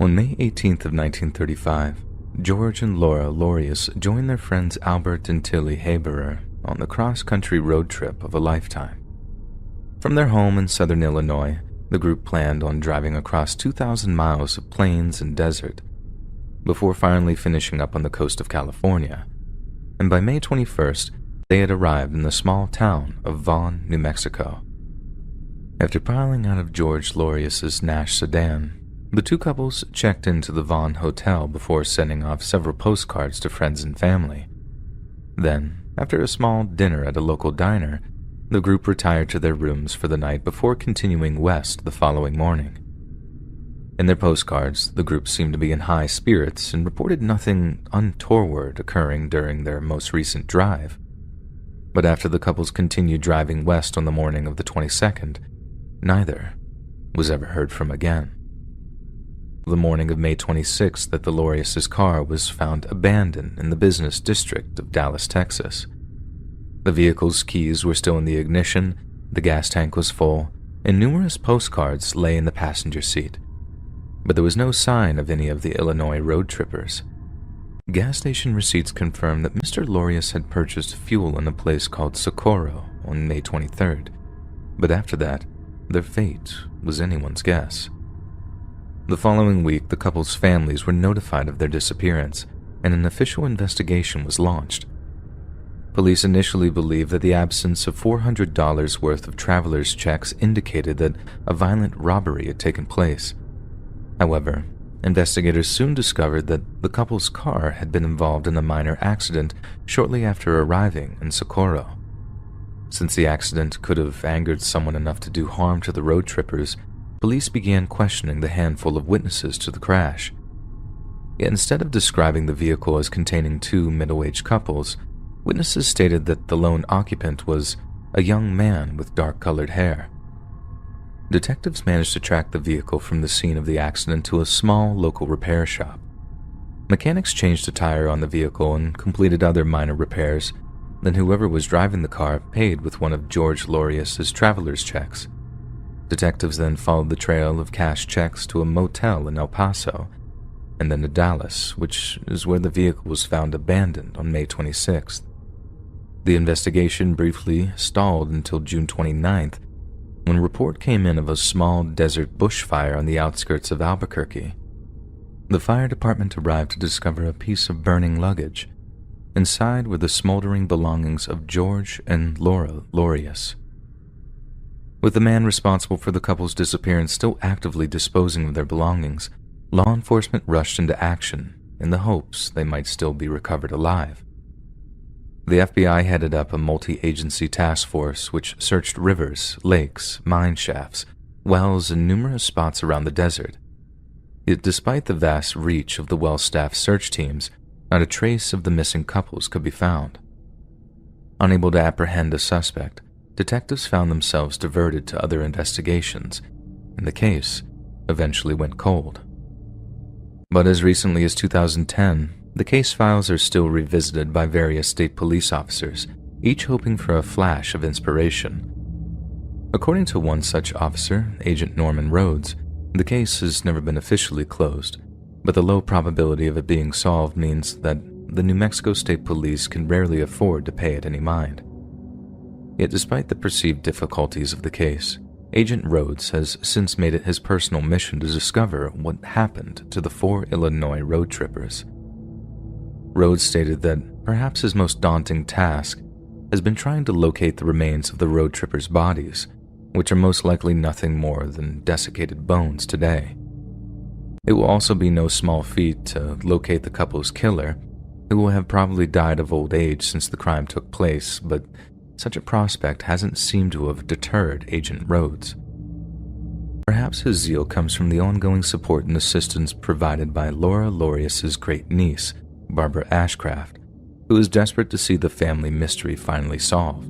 On May 18th of 1935, George and Laura Lorius joined their friends Albert and Tilly Haberer on the cross-country road trip of a lifetime. From their home in southern Illinois, the group planned on driving across 2,000 miles of plains and desert before finally finishing up on the coast of California, and by May 21st, they had arrived in the small town of Vaughn, New Mexico. After piling out of George Lorius's Nash sedan, the two couples checked into the Vaughn Hotel before sending off several postcards to friends and family. Then, after a small dinner at a local diner, the group retired to their rooms for the night before continuing west the following morning. In their postcards, the group seemed to be in high spirits and reported nothing untoward occurring during their most recent drive. But after the couples continued driving west on the morning of the 22nd, neither was ever heard from again. The morning of May 26th, that the Lorius' car was found abandoned in the business district of Dallas, Texas. The vehicle's keys were still in the ignition, the gas tank was full, and numerous postcards lay in the passenger seat. But there was no sign of any of the Illinois road trippers. Gas station receipts confirmed that Mr. Lorius had purchased fuel in a place called Socorro on May 23rd, but after that, their fate was anyone's guess. The following week, the couple's families were notified of their disappearance, and an official investigation was launched. Police initially believed that the absence of $400 worth of traveler's checks indicated that a violent robbery had taken place. However, investigators soon discovered that the couple's car had been involved in a minor accident shortly after arriving in Socorro. Since the accident could have angered someone enough to do harm to the road trippers, police began questioning the handful of witnesses to the crash. Yet instead of describing the vehicle as containing two middle-aged couples, witnesses stated that the lone occupant was a young man with dark-colored hair. Detectives managed to track the vehicle from the scene of the accident to a small local repair shop. Mechanics changed a tire on the vehicle and completed other minor repairs. Then whoever was driving the car paid with one of George Lorius's traveler's checks. Detectives then followed the trail of cash checks to a motel in El Paso, and then to Dallas, which is where the vehicle was found abandoned on May 26th. The investigation briefly stalled until June 29th, when a report came in of a small desert bushfire on the outskirts of Albuquerque. The fire department arrived to discover a piece of burning luggage. Inside were the smoldering belongings of George and Laura Lorius. With the man responsible for the couple's disappearance still actively disposing of their belongings, law enforcement rushed into action in the hopes they might still be recovered alive. The FBI headed up a multi-agency task force which searched rivers, lakes, mine shafts, wells, and numerous spots around the desert. Yet despite the vast reach of the well-staffed search teams, not a trace of the missing couples could be found. Unable to apprehend a suspect, detectives found themselves diverted to other investigations, and the case eventually went cold. But as recently as 2010, the case files are still revisited by various state police officers, each hoping for a flash of inspiration. According to one such officer, Agent Norman Rhodes, the case has never been officially closed, but the low probability of it being solved means that the New Mexico State Police can rarely afford to pay it any mind. Yet despite the perceived difficulties of the case, Agent Rhodes has since made it his personal mission to discover what happened to the 4 Illinois road trippers. Rhodes stated that perhaps his most daunting task has been trying to locate the remains of the road trippers' bodies, which are most likely nothing more than desiccated bones today. It will also be no small feat to locate the couple's killer, who will have probably died of old age since the crime took place, but such a prospect hasn't seemed to have deterred Agent Rhodes. Perhaps his zeal comes from the ongoing support and assistance provided by Laura Lorius's great-niece, Barbara Ashcraft, who is desperate to see the family mystery finally solved.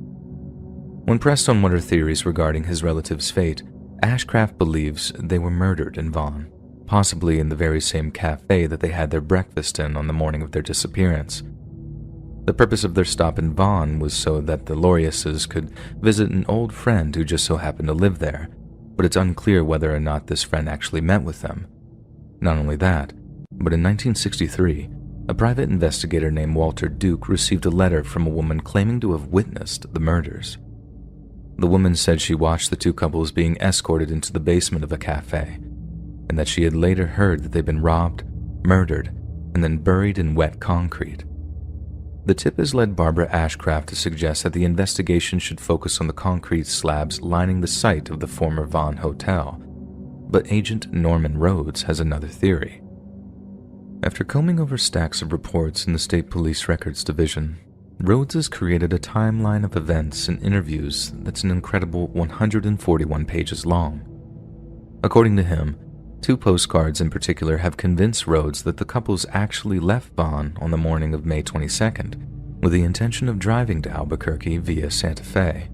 When pressed on what her theories regarding his relative's fate, Ashcraft believes they were murdered in Vaughn, possibly in the very same cafe that they had their breakfast in on the morning of their disappearance. The purpose of their stop in Vaughn was so that the Loriuses could visit an old friend who just so happened to live there, but it's unclear whether or not this friend actually met with them. Not only that, but in 1963, a private investigator named Walter Duke received a letter from a woman claiming to have witnessed the murders. The woman said she watched the two couples being escorted into the basement of a cafe, and that she had later heard that they'd been robbed, murdered, and then buried in wet concrete. The tip has led Barbara Ashcraft to suggest that the investigation should focus on the concrete slabs lining the site of the former Vaughn Hotel, but Agent Norman Rhodes has another theory. After combing over stacks of reports in the State Police Records Division, Rhodes has created a timeline of events and interviews that's an incredible 141 pages long. According to him, 2 postcards in particular have convinced Rhodes that the couples actually left Vaughn on the morning of May 22nd with the intention of driving to Albuquerque via Santa Fe.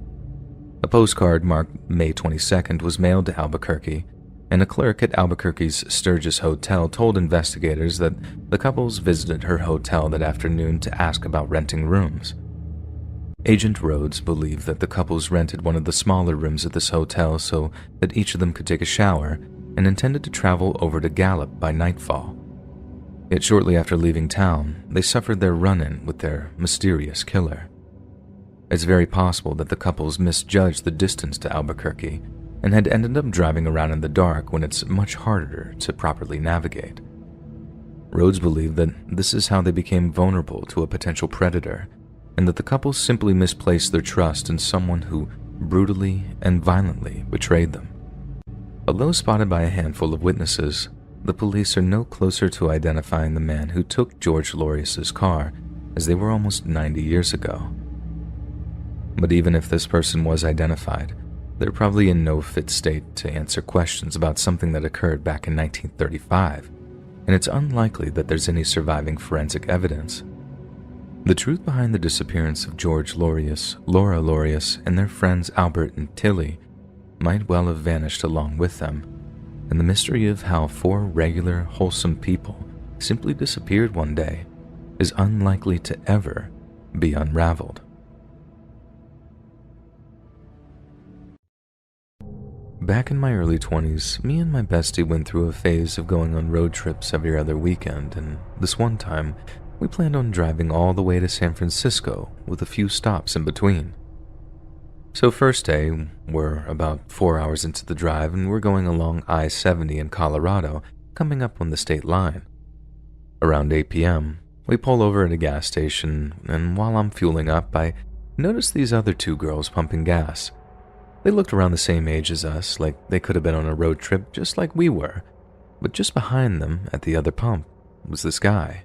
A postcard marked May 22nd was mailed to Albuquerque, and a clerk at Albuquerque's Sturgis Hotel told investigators that the couples visited her hotel that afternoon to ask about renting rooms. Agent Rhodes believed that the couples rented one of the smaller rooms at this hotel so that each of them could take a shower, and intended to travel over to Gallup by nightfall. Yet shortly after leaving town, they suffered their run-in with their mysterious killer. It's very possible that the couples misjudged the distance to Albuquerque and had ended up driving around in the dark when it's much harder to properly navigate. Rhodes believed that this is how they became vulnerable to a potential predator, and that the couple simply misplaced their trust in someone who brutally and violently betrayed them. Although spotted by a handful of witnesses, the police are no closer to identifying the man who took George Lorius's car, as they were almost 90 years ago. But even if this person was identified, they're probably in no fit state to answer questions about something that occurred back in 1935, and it's unlikely that there's any surviving forensic evidence. The truth behind the disappearance of George Lorius, Laura Lorius, and their friends Albert and Tilly might well have vanished along with them, and the mystery of how 4 regular, wholesome people simply disappeared one day is unlikely to ever be unraveled. Back in my early 20s, me and my bestie went through a phase of going on road trips every other weekend, and this one time, we planned on driving all the way to San Francisco with a few stops in between. So first day, we're about 4 hours into the drive and we're going along I-70 in Colorado, coming up on the state line. Around 8 p.m., we pull over at a gas station, and while I'm fueling up, I notice these other 2 girls pumping gas. They looked around the same age as us, like they could have been on a road trip just like we were, but just behind them, at the other pump, was this guy.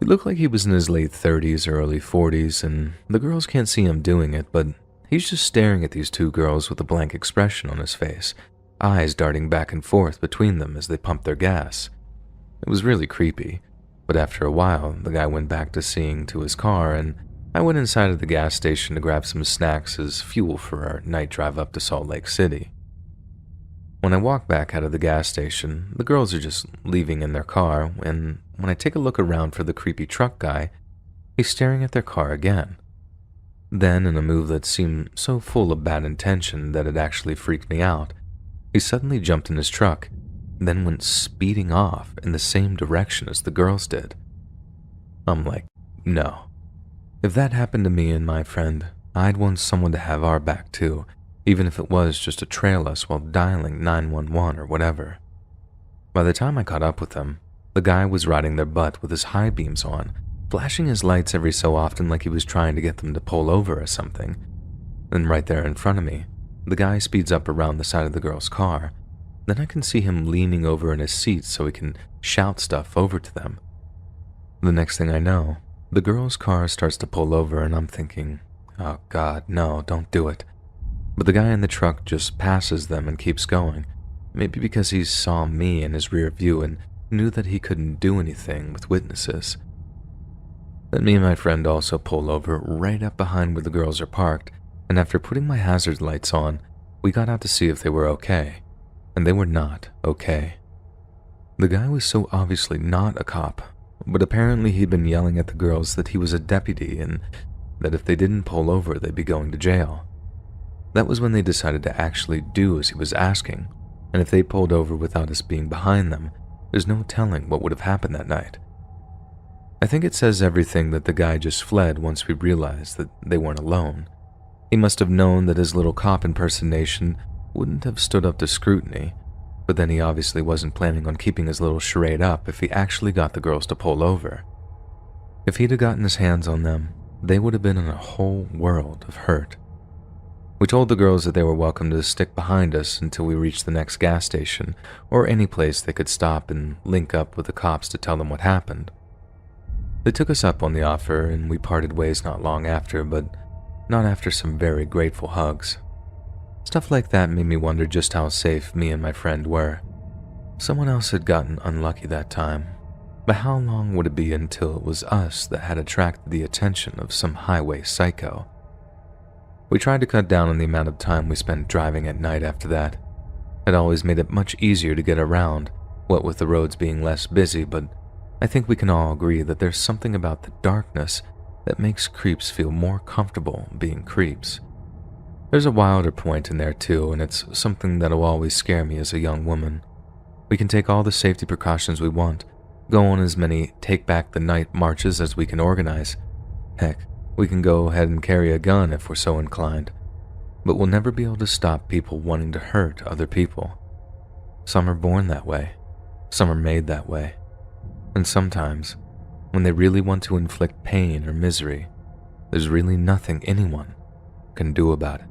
He looked like he was in his late 30s or early 40s, and the girls can't see him doing it, but he's just staring at these 2 girls with a blank expression on his face, eyes darting back and forth between them as they pumped their gas. It was really creepy, but after a while, the guy went back to seeing to his car, and I went inside of the gas station to grab some snacks as fuel for our night drive up to Salt Lake City. When I walk back out of the gas station, the girls are just leaving in their car, and when I take a look around for the creepy truck guy, he's staring at their car again. Then, in a move that seemed so full of bad intention that it actually freaked me out, he suddenly jumped in his truck, then went speeding off in the same direction as the girls did. I'm like, no. If that happened to me and my friend, I'd want someone to have our back too, even if it was just to trail us while dialing 911 or whatever. By the time I caught up with them, the guy was riding their butt with his high beams on, flashing his lights every so often like he was trying to get them to pull over or something. Then right there in front of me, the guy speeds up around the side of the girl's car. Then I can see him leaning over in his seat so he can shout stuff over to them. The next thing I know, the girl's car starts to pull over and I'm thinking, oh God, no, don't do it. But the guy in the truck just passes them and keeps going, maybe because he saw me in his rear view and knew that he couldn't do anything with witnesses. Then me and my friend also pull over right up behind where the girls are parked, and after putting my hazard lights on, we got out to see if they were okay, and they were not okay. The guy was so obviously not a cop, but apparently he'd been yelling at the girls that he was a deputy and that if they didn't pull over, they'd be going to jail. That was when they decided to actually do as he was asking, and if they pulled over without us being behind them, there's no telling what would have happened that night. I think it says everything that the guy just fled once we realized that they weren't alone. He must have known that his little cop impersonation wouldn't have stood up to scrutiny, but then he obviously wasn't planning on keeping his little charade up if he actually got the girls to pull over. If he'd have gotten his hands on them, they would have been in a whole world of hurt. We told the girls that they were welcome to stick behind us until we reached the next gas station or any place they could stop and link up with the cops to tell them what happened. They took us up on the offer and we parted ways not long after, but not after some very grateful hugs. Stuff like that made me wonder just how safe me and my friend were. Someone else had gotten unlucky that time, but how long would it be until it was us that had attracted the attention of some highway psycho? We tried to cut down on the amount of time we spent driving at night after that. It always made it much easier to get around, what with the roads being less busy, but I think we can all agree that there's something about the darkness that makes creeps feel more comfortable being creeps. There's a wilder point in there too, and it's something that'll always scare me as a young woman. We can take all the safety precautions we want, go on as many take back the night marches as we can organize. Heck, we can go ahead and carry a gun if we're so inclined, but we'll never be able to stop people wanting to hurt other people. Some are born that way, some are made that way, and sometimes, when they really want to inflict pain or misery, there's really nothing anyone can do about it.